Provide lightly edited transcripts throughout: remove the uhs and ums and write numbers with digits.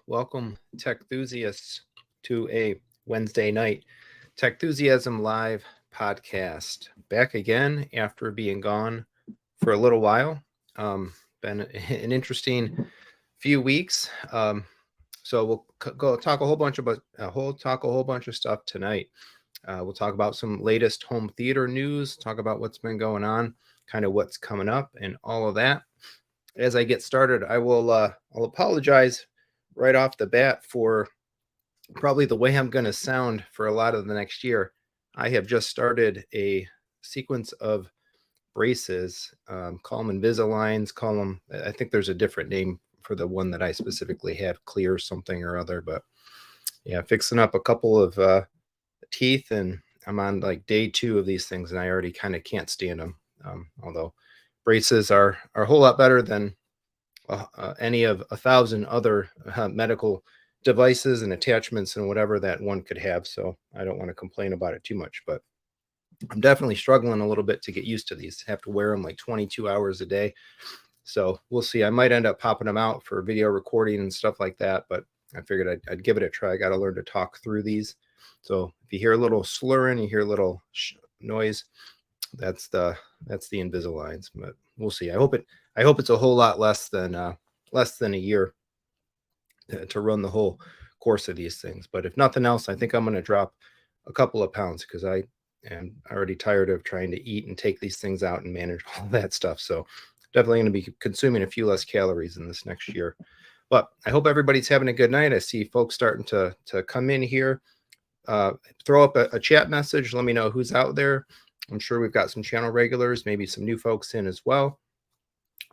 Welcome, Techthusiasts, to a Wednesday night Techthusiasm live podcast. Back again after being gone for a little while. Been an interesting few weeks. So we'll go talk a whole bunch of stuff tonight. We'll talk about some latest home theater news. Talk about what's been going on, kind of what's coming up, and all of that. As I get started, I'll apologize right off the bat for probably the way I'm going to sound for a lot of the next year. I have just started a sequence of braces, call them Invisaligns, call them, I think there's a different name for the one that I specifically have, Clear something or other, but yeah, fixing up a couple of teeth, and I'm on like day 2 of these things, and I already kind of can't stand them. Although braces are a whole lot better than any of 1,000 other medical devices and attachments and whatever that one could have. So I don't want to complain about it too much, but I'm definitely struggling a little bit to get used to these. I have to wear them like 22 hours a day. So we'll see. I might end up popping them out for video recording and stuff like that, but I figured I'd give it a try. I got to learn to talk through these. So if you hear a little slurring, you hear a little noise, that's the Invisaligns, but we'll see. I hope it's a whole lot less than a year to run the whole course of these things. But if nothing else, I think I'm going to drop a couple of pounds because I am already tired of trying to eat and take these things out and manage all that stuff. So definitely going to be consuming a few less calories in this next year. But I hope everybody's having a good night. I see folks starting to come in here. Throw up a chat message. Let me know who's out there. I'm sure we've got some channel regulars, maybe some new folks in as well.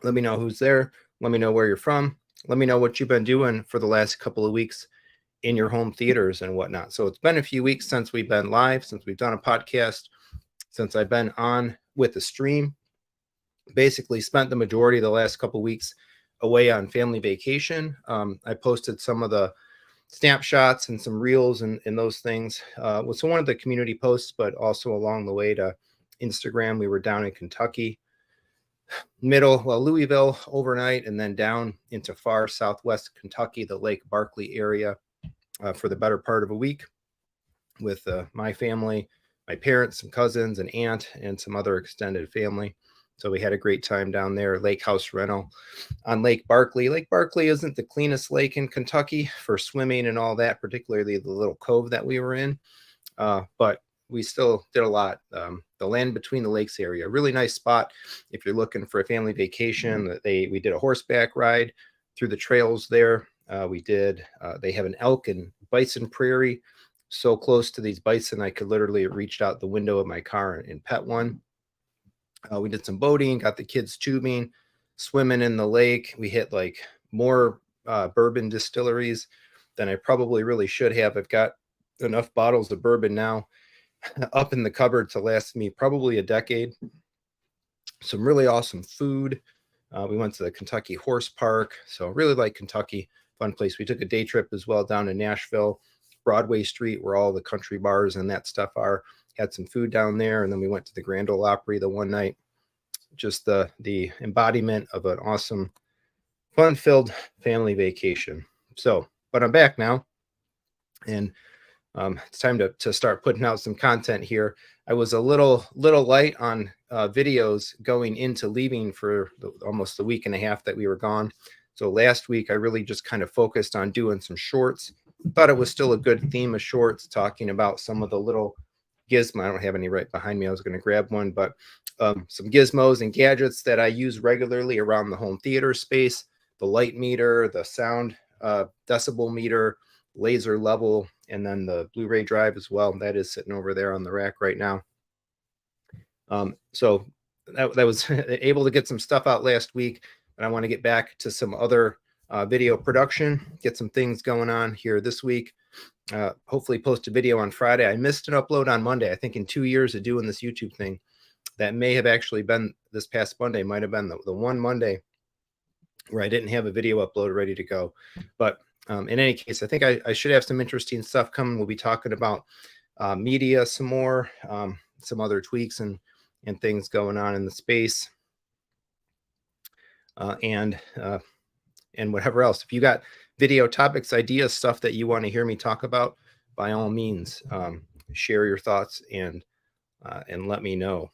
Let me know who's there. Let me know where you're from. Let me know what you've been doing for the last couple of weeks in your home theaters and whatnot. So it's been a few weeks since we've been live, since we've done a podcast, since I've been on with the stream. Basically spent the majority of the last couple of weeks away on family vacation. I posted some of the snapshots and some reels and those things was one of the community posts, but also along the way to Instagram. We were down in Kentucky, Louisville overnight, and then down into far southwest Kentucky, the Lake Barkley area, for the better part of a week with my family, my parents, some cousins, an aunt, and some other extended family. So we had a great time down there. Lake house rental on Lake Barkley. Lake Barkley isn't the cleanest lake in Kentucky for swimming and all that, particularly the little cove that we were in. But we still did a lot. The land between the lakes area, really nice spot if you're looking for a family vacation. We did a horseback ride through the trails there. They have an elk and bison prairie so close to these bison I could literally have reached out the window of my car and pet one. We did some boating, got the kids tubing, swimming in the lake. We hit like more bourbon distilleries than I probably really should have. I've got enough bottles of bourbon now up in the cupboard to last me probably a decade. Some really awesome food. We went to the Kentucky Horse Park. So really like Kentucky, fun place. We took a day trip as well down to Nashville, Broadway Street, where all the country bars and that stuff are. Had some food down there, and then we went to the Grand Ole Opry the one night. Just the embodiment of an awesome, fun-filled family vacation. So, but I'm back now, and it's time to start putting out some content here. I was a little light on videos going into leaving for almost the week and a half that we were gone. So last week I really just kind of focused on doing some shorts. Thought it was still a good theme of shorts, talking about some of the little gizmo. I don't have any right behind me. I was going to grab one, but some gizmos and gadgets that I use regularly around the home theater space: the light meter, the sound decibel meter, laser level, and then the Blu-ray drive as well. That is sitting over there on the rack right now. So that was able to get some stuff out last week, and I want to get back to some other video production, get some things going on here this week. Hopefully post a video on Friday. I missed an upload on Monday. I think in 2 years of doing this YouTube thing, that may have actually been this past Monday, might have been the one Monday where I didn't have a video upload ready to go. But in any case, I think I should have some interesting stuff coming. We'll be talking about media some more, some other tweaks and things going on in the space, and whatever else. If you got video topics, ideas, stuff that you want to hear me talk about, by all means, share your thoughts and let me know.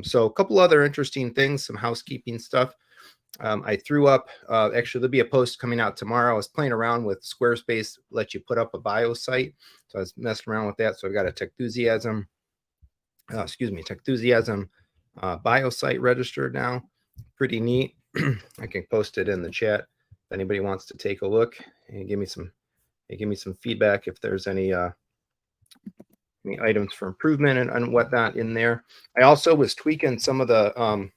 So a couple other interesting things, some housekeeping stuff. I threw up, actually, there'll be a post coming out tomorrow. I was playing around with Squarespace, let you put up a bio site. So I was messing around with that. So I've got a Techthusiasm bio site registered now. Pretty neat. I can post it in the chat if anybody wants to take a look and give me some feedback if there's any items for improvement and whatnot in there. I also was tweaking some of the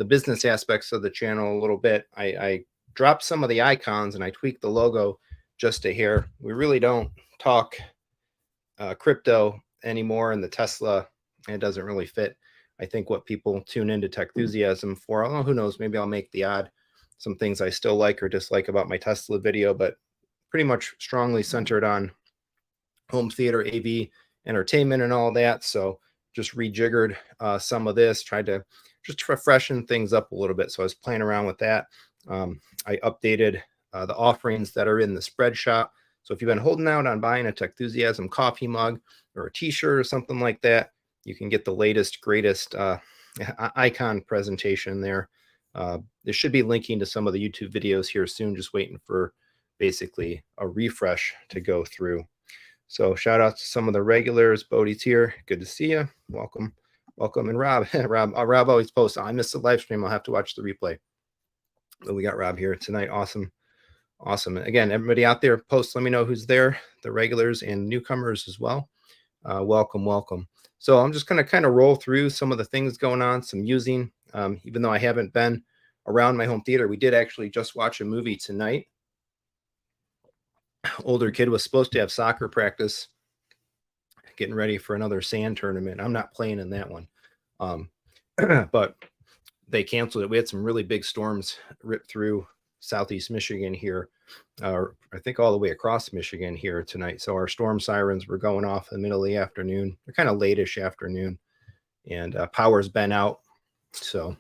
business aspects of the channel a little bit. I dropped some of the icons and I tweaked the logo just a hair. We really don't talk crypto anymore, and the Tesla, it doesn't really fit, I think, what people tune into Techthusiasm for. Although who knows, maybe I'll make the odd some things I still like or dislike about my Tesla video, but pretty much strongly centered on home theater, AV, entertainment, and all that. So just rejiggered some of this, tried to just freshen things up a little bit. So I was playing around with that. I updated the offerings that are in the spread shop. So if you've been holding out on buying a Techthusiasm coffee mug or a t-shirt or something like that, you can get the latest, greatest icon presentation there. There should be linking to some of the YouTube videos here soon, just waiting for basically a refresh to go through. So shout out to some of the regulars. Bodie's here. Good to see you. Welcome. And Rob, Rob always posts. I missed the live stream. I'll have to watch the replay. But we got Rob here tonight. Awesome. Again, everybody out there, post. Let me know who's there. The regulars and newcomers as well. Welcome. So I'm just going to kind of roll through some of the things going on, some using. Even though I haven't been around my home theater, we did actually just watch a movie tonight. Older kid was supposed to have soccer practice, getting ready for another sand tournament. I'm not playing in that one. But they canceled it. We had some really big storms rip through Southeast Michigan here, I think all the way across Michigan here tonight. So our storm sirens were going off in the middle of the afternoon. They're kind of late-ish afternoon, and power's been out. So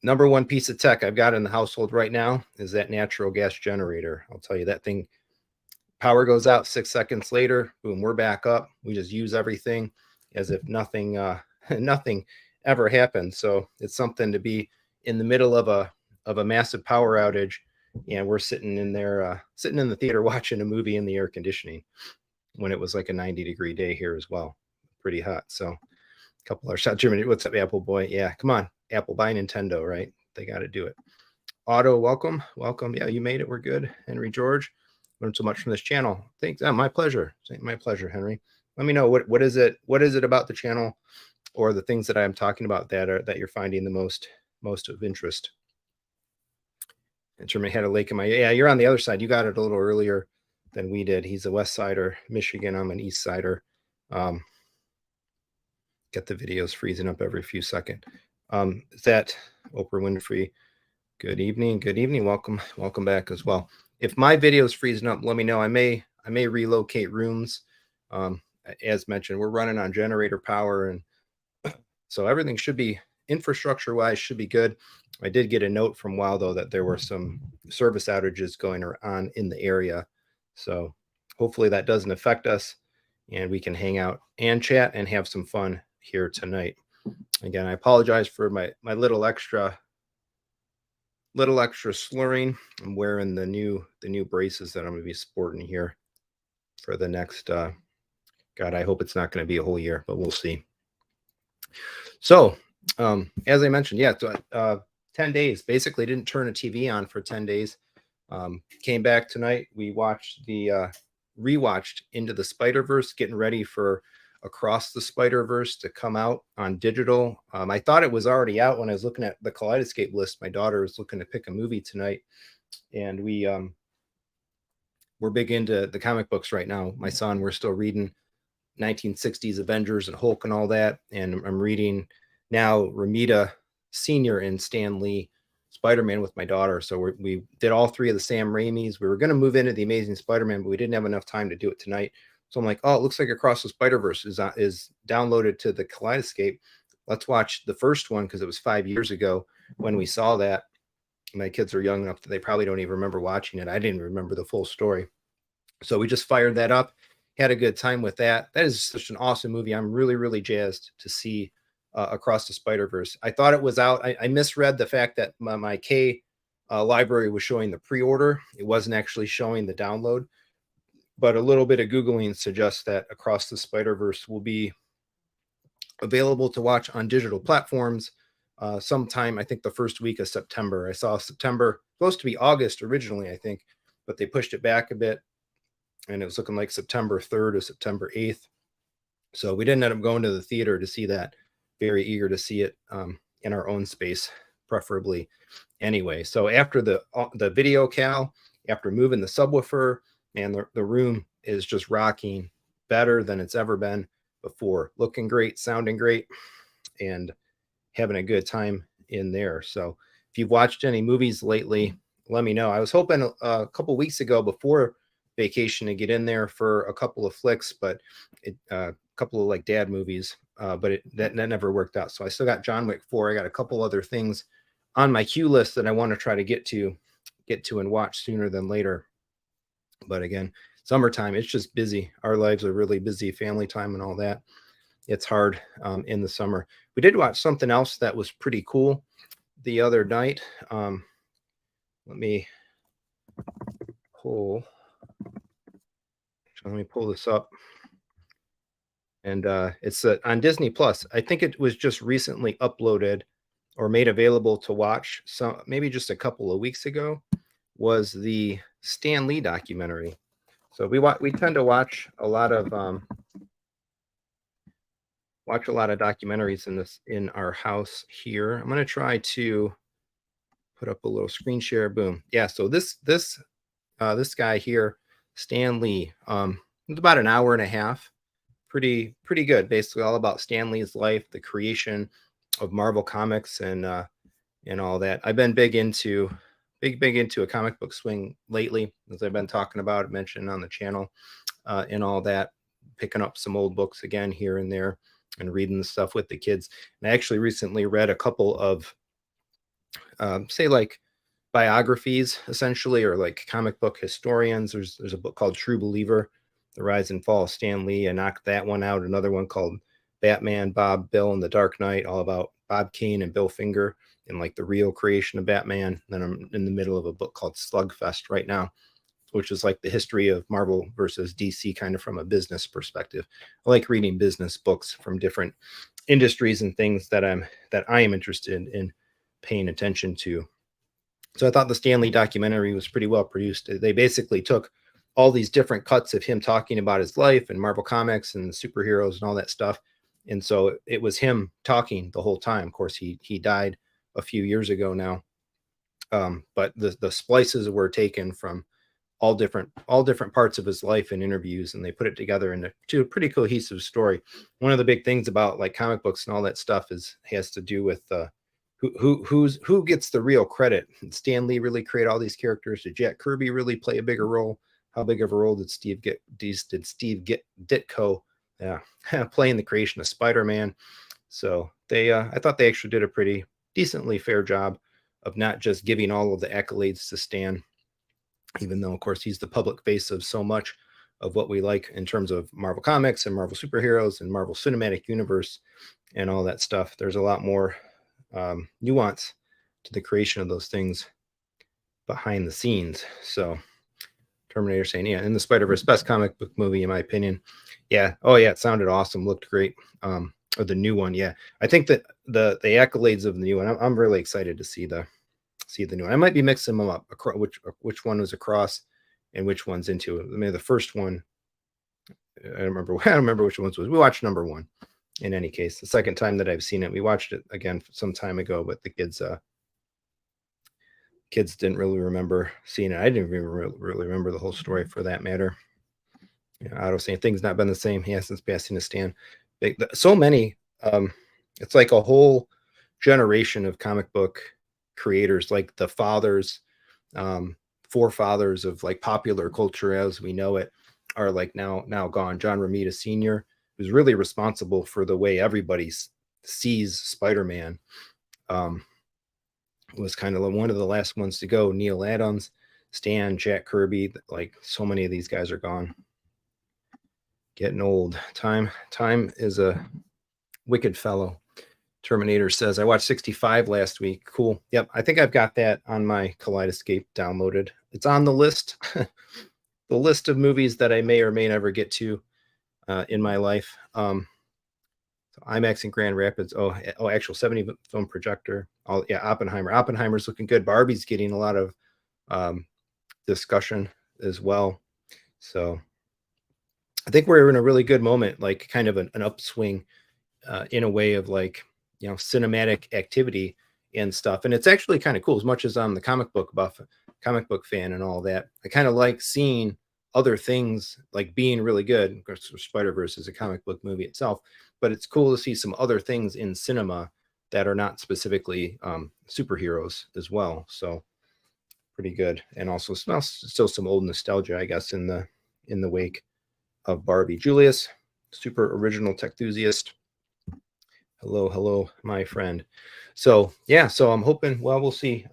number one piece of tech I've got in the household right now is that natural gas generator. I'll tell you, that thing, power goes out 6 seconds later, boom, we're back up. We just use everything as if nothing ever happened. So it's something to be in the middle of a massive power outage, and we're sitting in there, sitting in the theater watching a movie in the air conditioning when it was like a 90-degree day here as well. Pretty hot. So a couple of shots. Jimmy, what's up, Apple boy? Yeah, come on, Apple, buy Nintendo, right? They got to do it. Otto, welcome. Yeah, you made it. We're good. Henry George, learned so much from this channel. Thanks. My pleasure. My pleasure, Henry. Let me know what is it about the channel or the things that I'm talking about that you're finding the most of interest. And Jeremy had a lake in my, yeah, you're on the other side. You got it a little earlier than we did. He's a West Sider, Michigan. I'm an East Sider. Get the videos freezing up every few seconds. Is that Oprah Winfrey? Good evening. Welcome back as well. If my video is freezing up, let me know. I may relocate rooms. As mentioned, we're running on generator power, and so everything should be, infrastructure wise, should be good. I did get a note from WoW though that there were some service outages going on in the area, so hopefully that doesn't affect us and we can hang out and chat and have some fun here tonight. Again, I apologize for my little extra slurring. I'm wearing the new braces that I'm going to be sporting here for the next God, I hope it's not going to be a whole year, but we'll see. So as I mentioned, yeah, 10 days, basically didn't turn a TV on for 10 days. Came back tonight. We watched rewatched Into the Spider-Verse, getting ready for Across the Spider-Verse to come out on digital. I thought it was already out when I was looking at the Kaleidoscape list. My daughter was looking to pick a movie tonight, and we're big into the comic books right now. My son, we're still reading 1960s Avengers and Hulk and all that, and I'm reading now Ramita Senior and Stan Lee Spider-Man with my daughter. So we did all three of the Sam Raimis. We were going to move into the Amazing Spider-Man, but we didn't have enough time to do it tonight. So I'm like, oh, it looks like Across the Spider-Verse is downloaded to the Kaleidoscape. Let's watch the first one, because it was 5 years ago when we saw that. My kids are young enough that they probably don't even remember watching it. I didn't remember the full story. So we just fired that up, had a good time with that. That is such an awesome movie. I'm really, really jazzed to see Across the Spider-Verse. I thought it was out. I misread the fact that my K library was showing the pre-order. It wasn't actually showing the download. But a little bit of Googling suggests that Across the Spider-Verse will be available to watch on digital platforms sometime, I think the first week of September. I saw September, supposed to be August originally, I think, but they pushed it back a bit, and it was looking like September 3rd or September 8th. So we didn't end up going to the theater to see that. Very eager to see it in our own space, preferably anyway. So after the video cal, after moving the subwoofer, and the room is just rocking better than it's ever been before. Looking great, sounding great, and having a good time in there. So if you've watched any movies lately, let me know. I was hoping a couple weeks ago before vacation to get in there for a couple of flicks, but a couple of like dad movies, but that never worked out. So I still got John Wick 4. I got a couple other things on my queue list that I want to try to get to and watch sooner than later. But again, summertime, it's just busy. Our lives are really busy, family time and all that. It's hard in the summer. We did watch something else that was pretty cool the other night. Let me pull this up. And it's on Disney Plus. I think it was just recently uploaded or made available to watch. So maybe just a couple of weeks ago was the Stan Lee documentary. So we tend to watch a lot of documentaries in our house here. I'm going to try to put up a little screen share. Boom. Yeah. So this guy here, Stan Lee, it's about an hour and a half. Pretty good. Basically all about Stan Lee's life, the creation of Marvel Comics, and all that. I've been big into a comic book swing lately, as I've been talking about, mentioned on the channel, and all that. Picking up some old books again here and there, and reading the stuff with the kids. And I actually recently read a couple of, say like biographies, essentially, or like comic book historians. There's a book called True Believer: The Rise and Fall of Stan Lee. I knocked that one out. Another one called Batman, Bob, Bill, and the Dark Knight, all about Bob Kane and Bill Finger and like the real creation of Batman. Then I'm in the middle of a book called Slugfest right now, which is like the history of Marvel versus DC, kind of from a business perspective. I like reading business books from different industries and things that I am interested in paying attention to. So I thought the Stan Lee documentary was pretty well produced. They basically took all these different cuts of him talking about his life and Marvel Comics and superheroes and all that stuff. And so it was him talking the whole time. Of course, he died a few years ago now. But the splices were taken from all different parts of his life and interviews, and they put it together into a pretty cohesive story. One of the big things about like comic books and all that stuff has to do with who gets the real credit. Did Stan Lee really create all these characters? Did Jack Kirby really play a bigger role? How big of a role did Steve Ditko play in the creation of Spider-Man? So I thought they actually did a pretty decently fair job of not just giving all of the accolades to Stan, even though, of course, he's the public face of so much of what we like in terms of Marvel Comics and Marvel superheroes and Marvel Cinematic Universe and all that stuff. There's a lot more nuance to the creation of those things behind the scenes. So Terminator saying, yeah, in the Spider-Verse, best comic book movie, in my opinion. Yeah. Oh, yeah. It sounded awesome. Looked great. Or the new one. Yeah. I think that the accolades of the new one, I'm really excited to see the new one. I might be mixing them up, which one was across and which one's into it. I mean, the first one, I don't remember which ones was. We watched number one in any case. The second time that I've seen it, we watched it again some time ago, but the kids didn't really remember seeing it. I didn't even really remember the whole story for that matter. Otto saying things not been the same. Yeah, since passing the Stan. So many. It's like a whole generation of comic book creators, like the fathers, forefathers of like popular culture as we know it, are like now gone. John Romita Sr., who's really responsible for the way everybody sees Spider-Man. was kind of one of the last ones to go. Neil Adams, Stan, Jack Kirby, like so many of these guys are gone. Getting old. Time is a wicked fellow. Terminator says, I watched 65 last week. Cool. Yep. I think I've got that on my Kaleidoscape downloaded. It's on the list, the list of movies that I may or may never get to in my life. So IMAX in Grand Rapids. Oh, actual 70 film projector. Oh, yeah. Oppenheimer. Oppenheimer's looking good. Barbie's getting a lot of discussion as well. So I think we're in a really good moment, like kind of an upswing in a way of like, cinematic activity and stuff. And it's actually kind of cool. As much as I'm the comic book fan and all that, I kind of like seeing other things like being really good. Of course, Spider-Verse is a comic book movie itself, but it's cool to see some other things in cinema that are not specifically superheroes as well. So pretty good. And also still some old nostalgia, I guess, in the wake of Barbie. Julius, super original Techthusiast. Hello, my friend. So yeah, so I'm hoping, well, we'll see.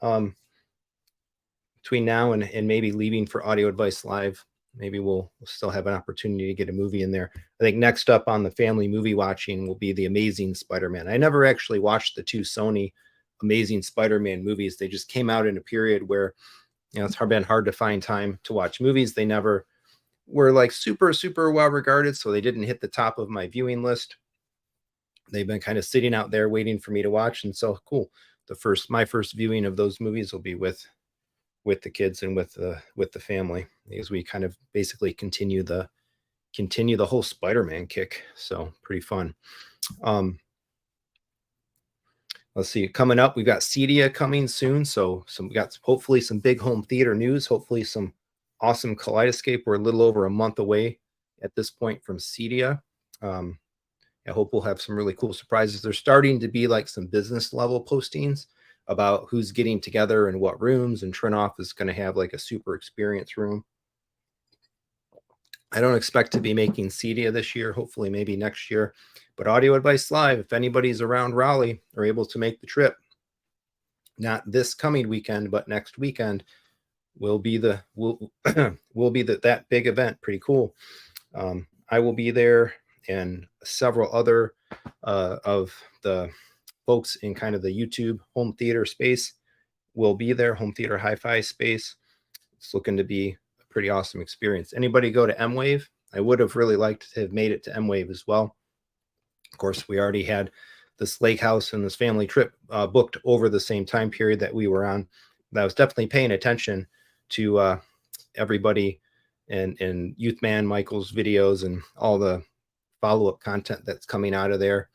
Between now and maybe leaving for Audio Advice Live, maybe we'll still have an opportunity to get a movie in there. I think next up on the family movie watching will be The Amazing Spider-Man. I never actually watched the two Sony Amazing Spider-Man movies. They just came out in a period where, it's been hard to find time to watch movies. They never were like super well regarded, so they didn't hit the top of my viewing list. They've been kind of sitting out there waiting for me to watch. And so cool. My first viewing of those movies will be with the kids and with the family, as we kind of basically continue the whole Spider-Man kick. So pretty fun. Let's see, coming up, we've got Cedia coming soon. So we got hopefully some big home theater news, hopefully some awesome Kaleidoscape. We're a little over a month away at this point from Cedia. I hope we'll have some really cool surprises. There's starting to be like some business level postings about who's getting together and what rooms, and Trinoff is going to have like a super experience room. I don't expect to be making Cedia this year, hopefully maybe next year, but Audio Advice Live, if anybody's around Raleigh or able to make the trip, not this coming weekend, but next weekend, will be that big event. Pretty cool. I will be there, and several other of the folks in kind of the YouTube home theater space will be there, home theater hi-fi space. It's looking to be a pretty awesome experience. Anybody go to M-Wave? I would have really liked to have made it to M-Wave as well. Of course, we already had this lake house and this family trip booked over the same time period that we were on. But I was definitely paying attention to everybody and Youth Man Michael's videos and all the follow-up content that's coming out of there.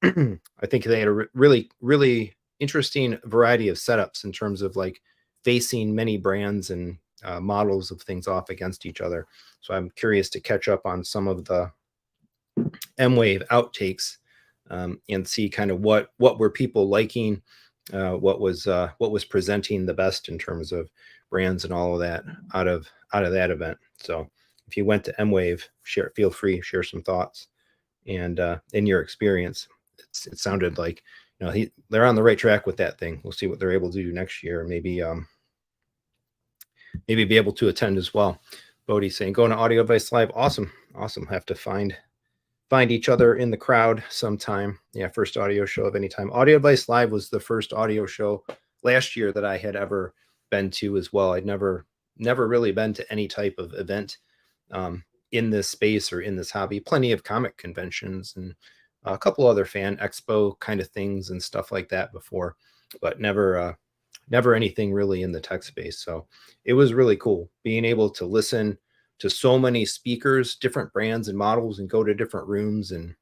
I think they had a really interesting variety of setups in terms of like facing many brands and models of things off against each other. So I'm curious to catch up on some of the M-Wave outtakes and see kind of what were people liking, what was presenting the best in terms of brands and all of that out of that event. So if you went to M-Wave, feel free, share some thoughts and in your experience. It sounded like they're on the right track with that thing. We'll see what they're able to do next year. Maybe be able to attend as well. Bodie saying going to Audio Advice Live. Awesome. Have to find each other in the crowd sometime. Yeah, first audio show of any time. Audio Advice Live was the first audio show last year that I had ever been to as well. I'd never really been to any type of event in this space or in this hobby. Plenty of comic conventions and a couple other fan expo kind of things and stuff like that before, but never anything really in the tech space. So it was really cool being able to listen to so many speakers, different brands and models, and go to different rooms and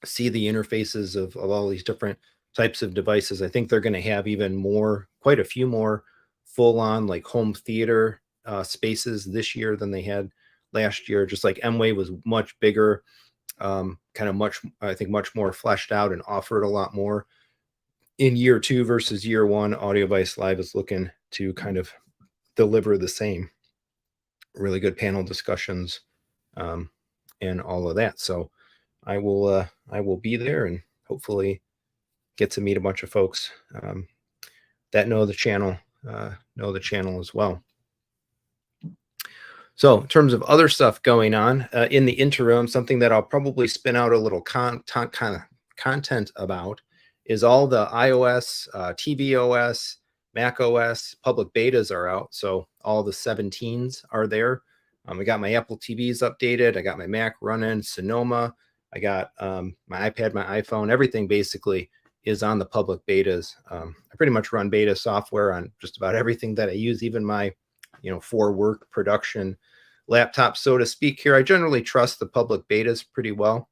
see the interfaces of all these different types of devices. I think they're going to have quite a few more full-on like home theater spaces this year than they had last year. Just like M-Wave was much bigger, I think much more fleshed out and offered a lot more in year 2 versus year 1. Audio Advice Live is looking to kind of deliver the same. Really good panel discussions and all of that. So I will be there and hopefully get to meet a bunch of folks that know the channel as well. So in terms of other stuff going on in the interim, something that I'll probably spin out a little kind of content about is all the iOS, tvOS, Mac OS public betas are out. So all the 17s are there. I got my Apple TVs updated. I got my Mac running, Sonoma. I got my iPad, my iPhone, everything basically is on the public betas. I pretty much run beta software on just about everything that I use, even my, for work production laptop, so to speak here. I generally trust the public betas pretty well.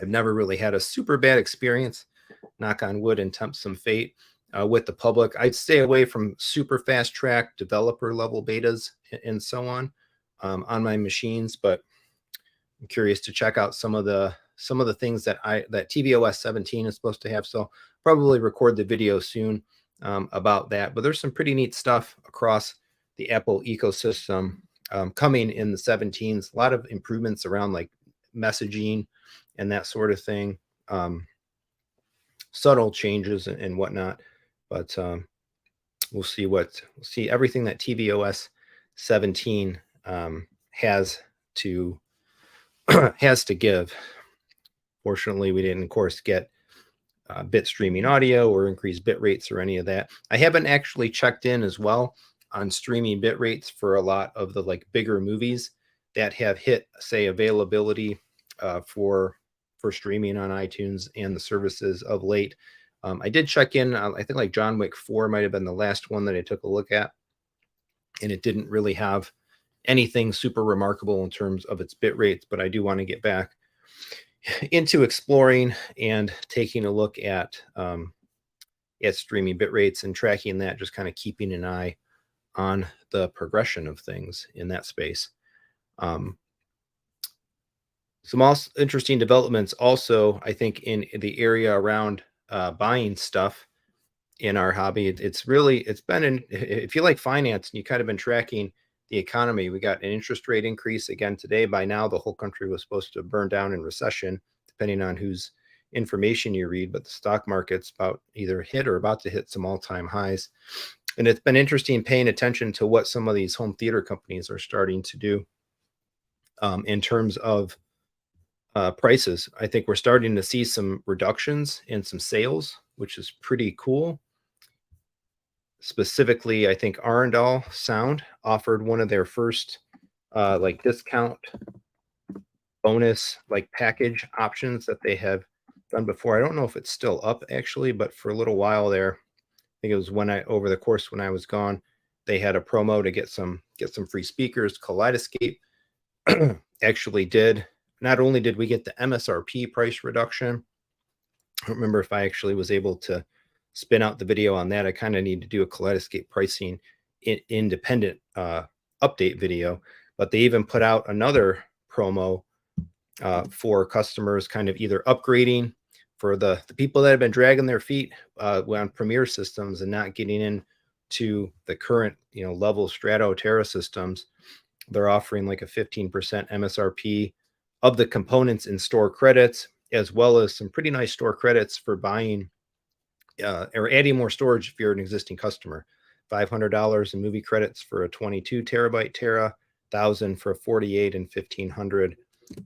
I've never really had a super bad experience, knock on wood and tempt some fate, with the public. I'd stay away from super fast track developer level betas and so on my machines, but I'm curious to check out some of the things that tvOS 17 is supposed to have. So probably record the video soon about that. But there's some pretty neat stuff across the Apple ecosystem coming in the 17s. A lot of improvements around like messaging and that sort of thing. Subtle changes and whatnot, but we'll see everything that tvOS 17 has to give. Fortunately, we didn't, of course, get bit streaming audio or increased bit rates or any of that. I haven't actually checked in as well on streaming bit rates for a lot of the like bigger movies that have hit, say, availability for streaming on iTunes and the services of late. I did check in. I think like John Wick 4 might have been the last one that I took a look at, and it didn't really have anything super remarkable in terms of its bit rates. But I do want to get back into exploring and taking a look at streaming bit rates and tracking that, just kind of keeping an eye on the progression of things in that space. Some also interesting developments also, I think, in the area around buying stuff in our hobby. It's been if you like finance and you kind of been tracking the economy, we got an interest rate increase again today. By now, the whole country was supposed to burn down in recession, depending on whose information you read. But the stock market's about either hit or about to hit some all-time highs. And it's been interesting paying attention to what some of these home theater companies are starting to do in terms of prices. I think we're starting to see some reductions in some sales, which is pretty cool. Specifically, I think Arundel Sound offered one of their first like discount bonus like package options that they have done before. I don't know if it's still up actually, but for a little while there, I think it was over the course when I was gone, they had a promo to get some free speakers. Kaleidoscape actually did. Not only did we get the MSRP price reduction, I don't remember if I actually was able to spin out the video on that. I kind of need to do a Kaleidoscape pricing independent update video, but they even put out another promo for customers kind of either upgrading for the people that have been dragging their feet on Premier systems and not getting into the current level Strato Terra systems. They're offering like a 15% MSRP of the components in store credits, as well as some pretty nice store credits for buying or adding more storage if you're an existing customer. $500 in movie credits for a 22 terabyte Terra, $1,000 for a 48, and $1,500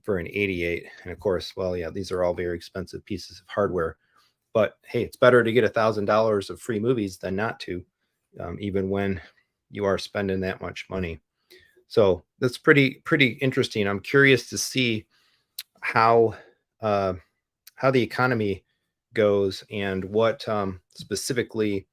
for an 88. And of course, well, yeah, these are all very expensive pieces of hardware. But hey, it's better to get $1,000 of free movies than not to, even when you are spending that much money. So that's pretty interesting. I'm curious to see how the economy goes and what specifically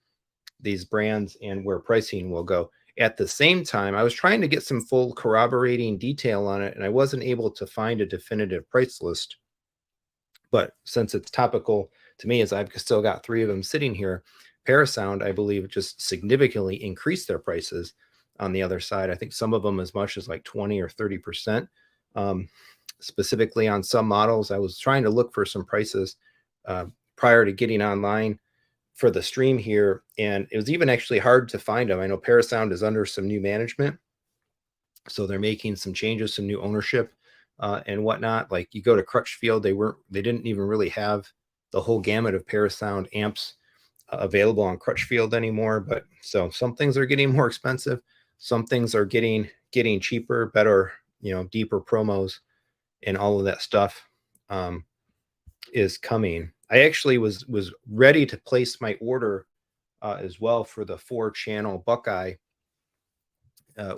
these brands and where pricing will go. At the same time, I was trying to get some full corroborating detail on it, and I wasn't able to find a definitive price list. But since it's topical to me, as I've still got 3 of them sitting here, Parasound, I believe, just significantly increased their prices on the other side. I think some of them as much as like 20 or 30%. Specifically on some models, I was trying to look for some prices prior to getting online for the stream here, and it was even actually hard to find them. I know Parasound is under some new management, so they're making some changes, some new ownership and whatnot. Like you go to Crutchfield, they didn't even really have the whole gamut of Parasound amps available on Crutchfield anymore. But so some things are getting more expensive. Some things are getting cheaper, better, deeper promos, and all of that stuff is coming. I actually was ready to place my order as well for the 4-channel Buckeye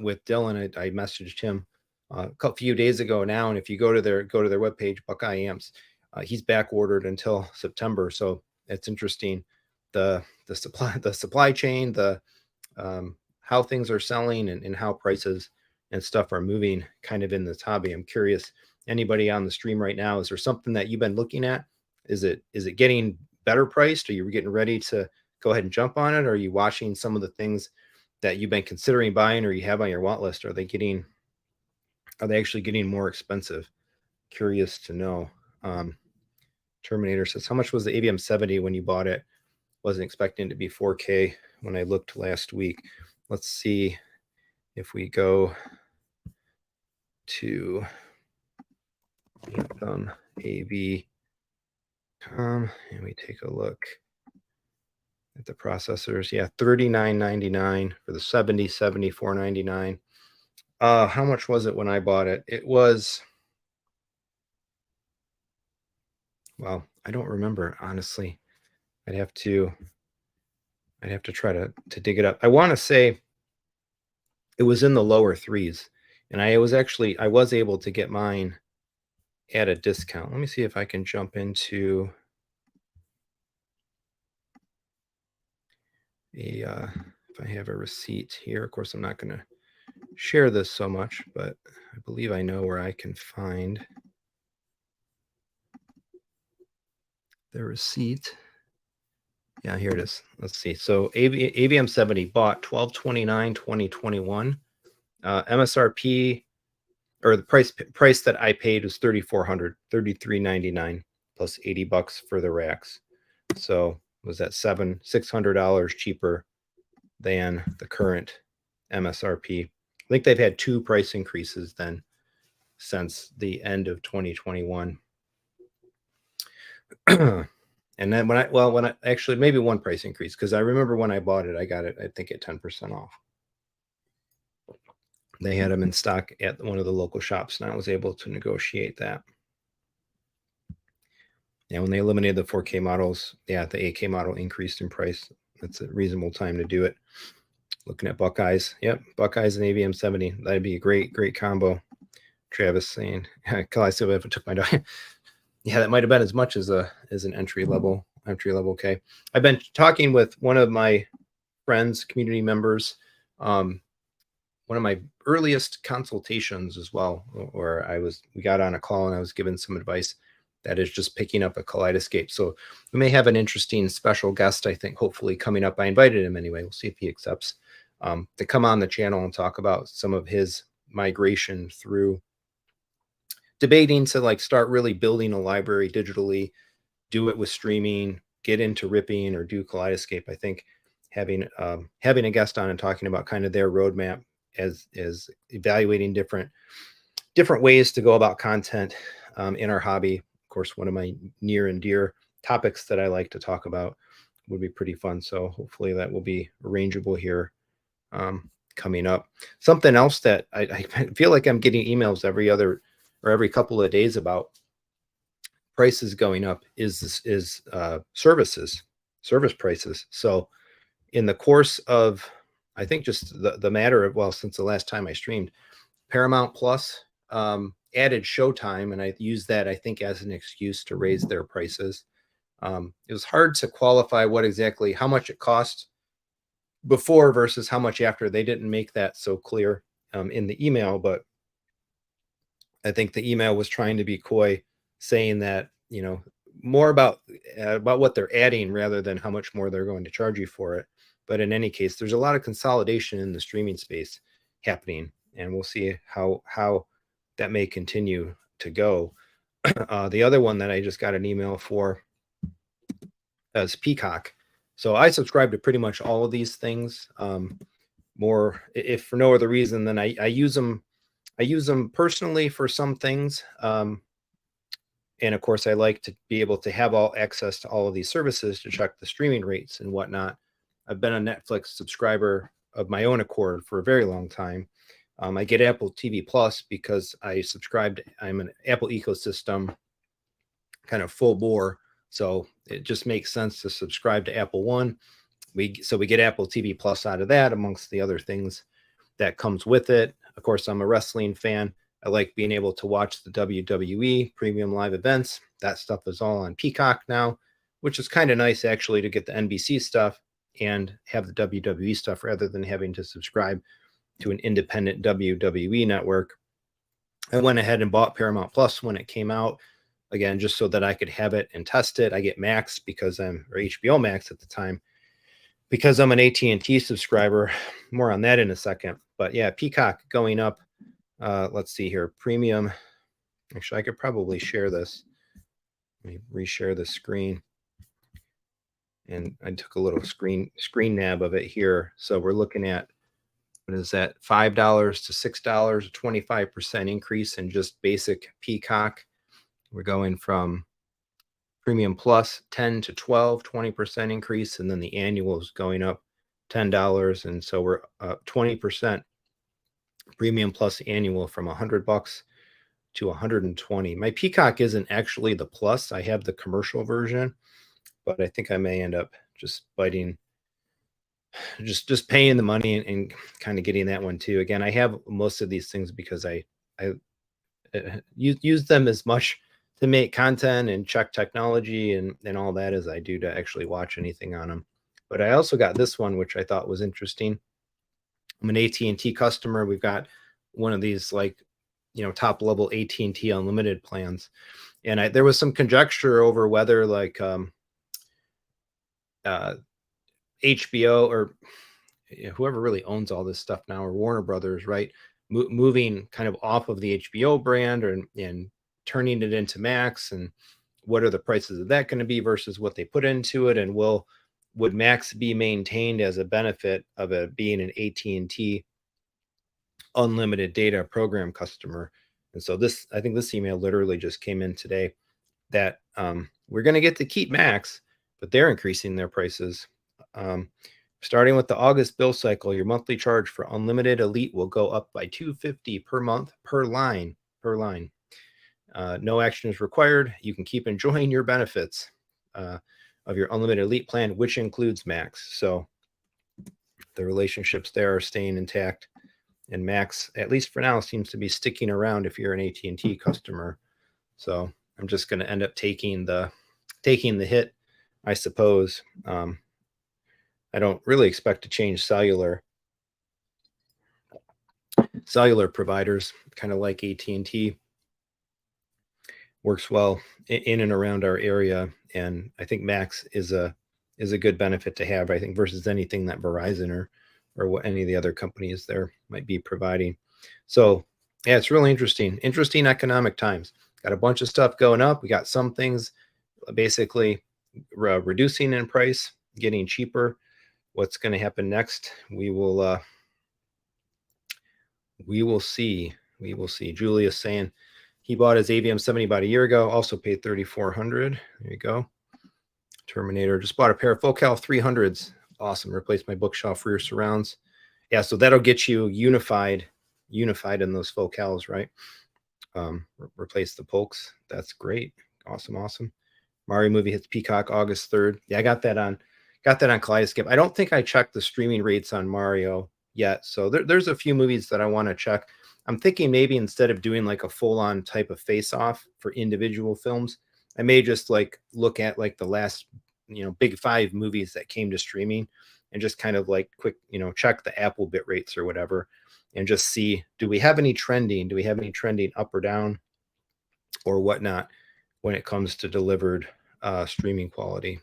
with Dylan. I messaged him a few days ago now, and if you go to their webpage, Buckeye Amps, he's back ordered until September. So it's interesting, the supply chain, the how things are selling, and how prices and stuff are moving kind of in this hobby. I'm curious, anybody on the stream right now, is there something that you've been looking at? Is it getting better priced? Are you getting ready to go ahead and jump on it? Or are you watching some of the things that you've been considering buying or you have on your want list? Are they actually getting more expensive? Curious to know. Terminator says, how much was the AVM 70 when you bought it? Wasn't expecting it to be 4K when I looked last week. Let's see if we go to AV.com and we take a look at the processors. Yeah, $39.99 for the 70, $74.99. How much was it when I bought it? It was, well, I don't remember, honestly. I'd have to try to dig it up. I want to say it was in the lower threes, and I was able to get mine at a discount. Let me see if I can jump into if I have a receipt here. Of course, I'm not going to share this so much, but I believe I know where I can find the receipt. Yeah, here it is. Let's see. So AVM 70 bought $1229 2021. MSRP, or the price that I paid, was $3,400, $33.99 plus $80 for the racks. So was that $600 cheaper than the current MSRP? I think they've had 2 price increases then since the end of 2021. And then when I actually, maybe 1 price increase, because I remember when I bought it, I got it, I think, at 10% off. They had them in stock at one of the local shops, and I was able to negotiate that. Yeah, when they eliminated the 4K models, yeah, the 8K model increased in price. That's a reasonable time to do it. Looking at Buckeyes. Yep, Buckeyes and AVM 70. That'd be a great combo. Travis saying, I still if it took my dog. Yeah, that might have been as much as an entry level K. I've been talking with one of my friends, community members, one of my earliest consultations as well, where we got on a call and I was given some advice that is just picking up a Kaleidoscape. So we may have an interesting special guest, I think, hopefully coming up. I invited him anyway. We'll see if he accepts to come on the channel and talk about some of his migration through debating to start really building a library digitally, do it with streaming, get into ripping, or do Kaleidoscape. I think having a guest on and talking about kind of their roadmap as evaluating different ways to go about content in our hobby. Of course, one of my near and dear topics that I like to talk about would be pretty fun. So hopefully that will be arrangeable here coming up. Something else that I feel like I'm getting emails every couple of days about prices going up is service prices. So in the course of, I think, just the matter of, well, since the last time I streamed, Paramount Plus added Showtime, and I used that, I think, as an excuse to raise their prices. It was hard to qualify how much it cost before versus how much after. They didn't make that so clear in the email, but I think the email was trying to be coy, saying that, more about what they're adding rather than how much more they're going to charge you for it. But in any case, there's a lot of consolidation in the streaming space happening, and we'll see how that may continue to go. The other one that I just got an email for is Peacock. So I subscribe to pretty much all of these things. More, if for no other reason than I use them personally for some things. And of course, I like to be able to have all access to all of these services to check the streaming rates and whatnot. I've been a Netflix subscriber of my own accord for a very long time. I get Apple TV Plus because I'm an Apple ecosystem kind of full bore. So it just makes sense to subscribe to Apple One. We get Apple TV Plus out of that, amongst the other things that comes with it. Of course, I'm a wrestling fan. I like being able to watch the WWE premium live events. That stuff is all on Peacock now, which is kind of nice actually to get the NBC stuff and have the WWE stuff rather than having to subscribe to an independent WWE network. I went ahead and bought Paramount Plus when it came out, again, just so that I could have it and test it. I get Max or HBO Max at the time, because I'm an AT&T subscriber. More on that in a second. But yeah, Peacock going up. Let's see here. Premium. Actually, I could probably share this. Let me reshare the screen. And I took a little screen nab of it here. So we're looking at, what is that? $5 to $6, a 25% increase in just basic Peacock. We're going from Premium Plus 10 to 12, 20% increase, and then the annual is going up $10, and so we're up 20% Premium Plus annual from $100 to $120. My Peacock isn't actually the Plus. I have the commercial version, but I think I may end up just paying the money and kind of getting that one too. Again, I have most of these things because I use them as much to make content and check technology and all that as I do to actually watch anything on them. But I also got this one, which I thought was interesting. I'm an AT&T customer. We've got one of these top level AT&T unlimited plans. And there was some conjecture over whether HBO or whoever really owns all this stuff now, or Warner Brothers, right? Moving kind of off of the HBO brand and turning it into Max, and what are the prices of that going to be versus what they put into it, and would Max be maintained as a benefit of being an AT&T unlimited data program customer? And so I think this email literally just came in today that we're going to get to keep Max, but they're increasing their prices. Starting with the August bill cycle, your monthly charge for unlimited elite will go up by $250 per month per line. No action is required. You can keep enjoying your benefits of your unlimited elite plan, which includes Max. So the relationships there are staying intact, and Max, at least for now, seems to be sticking around if you're an AT&T customer. So I'm just going to end up taking the hit, I suppose. I don't really expect to change cellular providers, kind of like AT&T. Works well in and around our area, and I think Max is a good benefit to have, I think, versus anything that Verizon or what any of the other companies there might be providing. So yeah, it's really interesting economic times. Got a bunch of stuff going up. We got some things basically reducing in price, getting cheaper. What's going to happen next? We will see. Julius saying he bought his AVM 70 about a year ago, also paid $3,400. There you go. Terminator just bought a pair of Focal 300s. Awesome. Replaced my bookshelf rear surrounds. Yeah, so that'll get you unified in those Focals, right? Replace the Polks. That's great. Awesome. Mario movie hits Peacock August 3rd. Yeah, I got that on Kaleidoscope. I don't think I checked the streaming rates on Mario yet. So there's a few movies that I want to check. I'm thinking maybe instead of doing like a full-on type of face-off for individual films, I may just look at the last, big 5 movies that came to streaming and just kind of quick, check the Apple bit rates or whatever, and just see, do we have any trending up or down or whatnot when it comes to delivered streaming quality.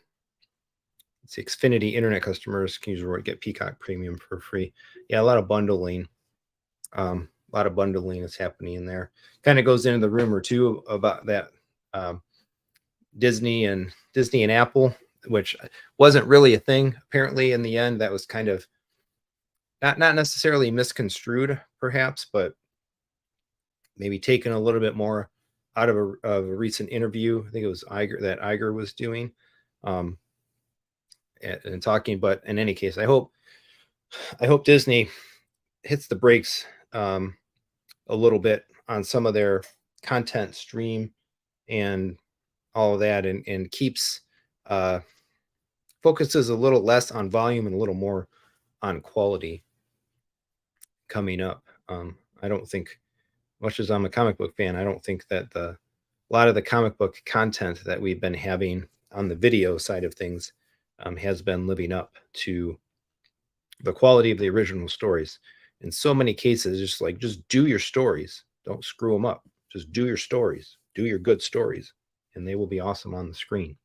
It's Xfinity internet customers can use the word get Peacock Premium for free. Yeah, a lot of bundling. Is happening in there. Kind of goes into the rumor too about that Disney and Apple, which wasn't really a thing apparently in the end. That was kind of not necessarily misconstrued, perhaps, but maybe taken a little bit more out of a recent interview. I think it was Iger was doing, and talking. But in any case, I hope Disney hits the brakes a little bit on some of their content stream and all of that, and keeps focuses a little less on volume and a little more on quality coming up. I don't think, much as I'm a comic book fan, I don't think that a lot of the comic book content that we've been having on the video side of things has been living up to the quality of the original stories. In so many cases, just do your stories. Don't screw them up. Just do your stories. Do your good stories, and they will be awesome on the screen.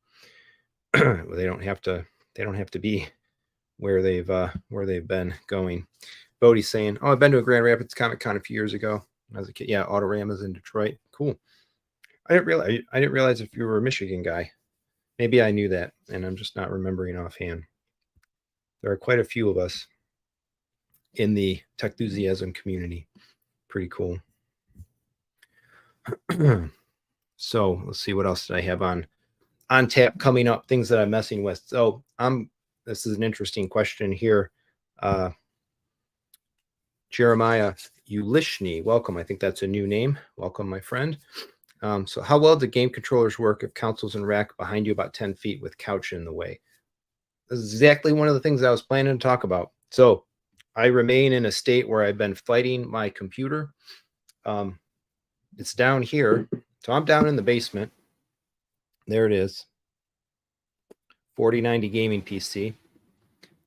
They don't have to be where they've been going. Bodie's saying, "Oh, I've been to a Grand Rapids Comic Con a few years ago when I was a kid. Yeah, Autorama's in Detroit. Cool. I didn't realize if you were a Michigan guy. Maybe I knew that, and I'm just not remembering offhand. There are quite a few of us in the Techthusiasm community. Pretty cool." So let's see, what else did I have on tap coming up? Things that I'm messing with. So this is an interesting question here. Jeremiah Ulishny, welcome. I think that's a new name. Welcome, my friend. So how well do game controllers work if consoles and rack behind you about 10 feet with couch in the way? This is exactly one of the things I was planning to talk about. So I remain in a state where I've been fighting my computer. It's down here. So I'm down in the basement. There it is. 4090 gaming PC.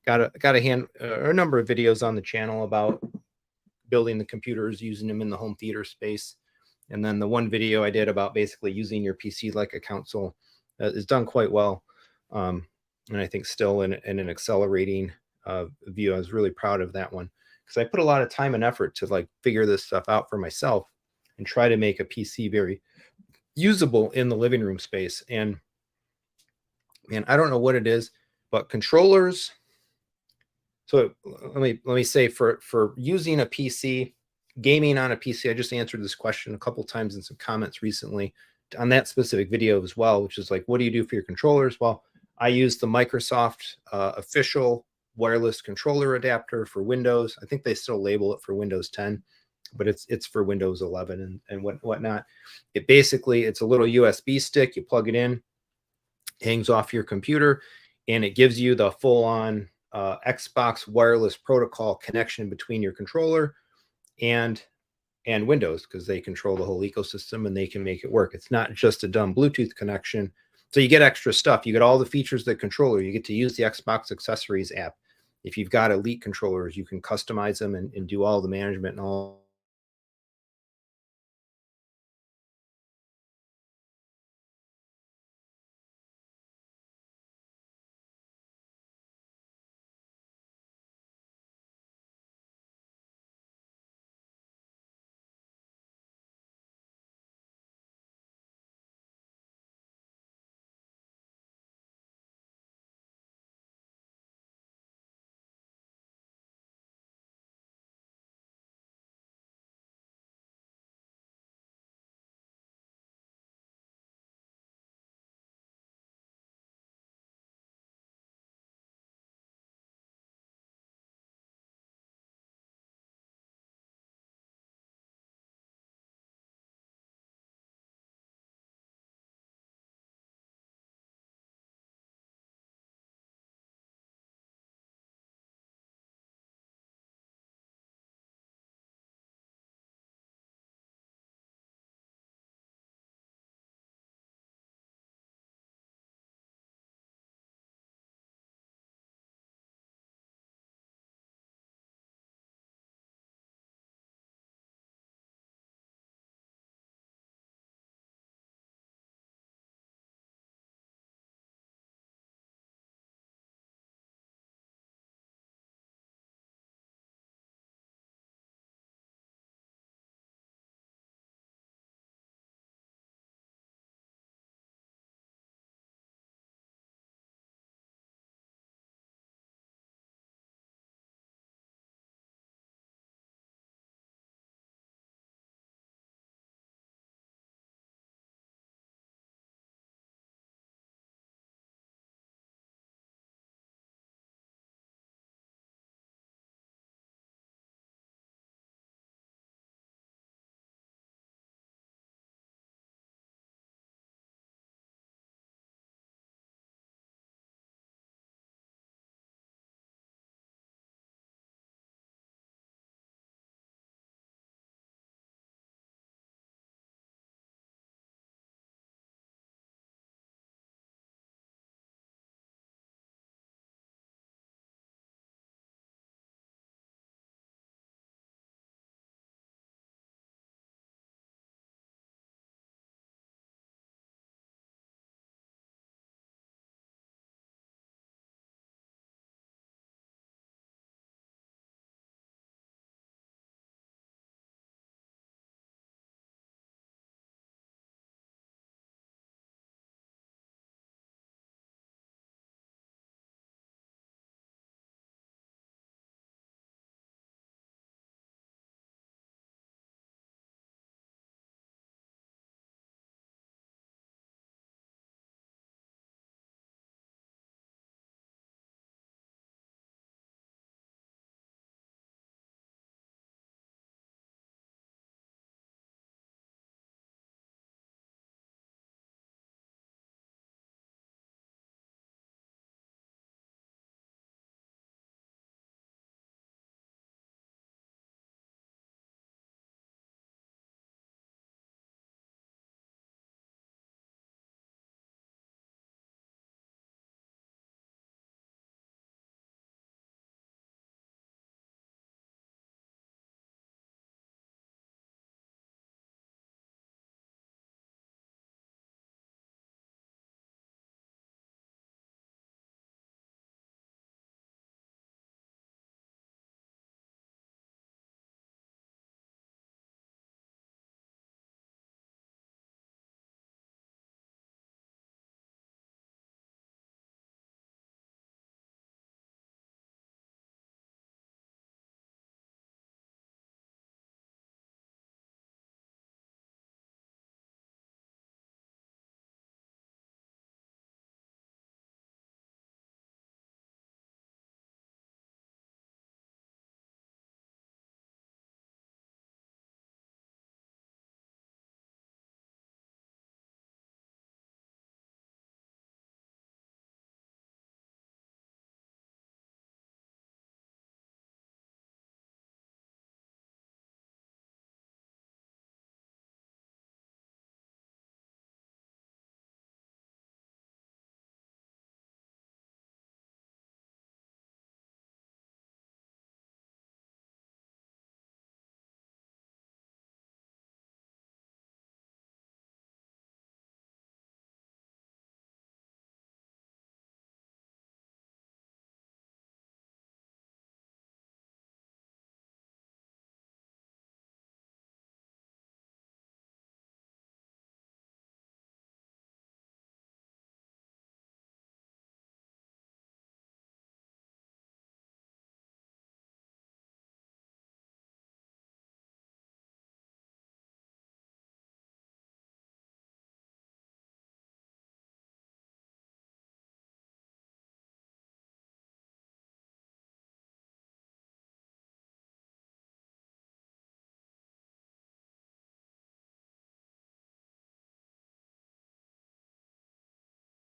Got a number of videos on the channel about building the computers, using them in the home theater space. And then the one video I did about basically using your PC like a console is done quite well. And I think still in an accelerating view. I was really proud of that one because I put a lot of time and effort to figure this stuff out for myself and try to make a PC very usable in the living room space. And man, I don't know what it is, but controllers. So let me say, for using a PC, gaming on a PC, I just answered this question a couple times in some comments recently on that specific video as well, which is what do you do for your controllers? Well, I use the Microsoft official wireless controller adapter for Windows. I think they still label it for Windows 10, but it's for Windows 11 and whatnot. It's a little USB stick. You plug it in, hangs off your computer, and it gives you the full-on Xbox wireless protocol connection between your controller and Windows, because they control the whole ecosystem and they can make it work. It's not just a dumb Bluetooth connection. So you get extra stuff. You get all the features of the controller. You get to use the Xbox Accessories app. If you've got Elite controllers, you can customize them and do all the management and all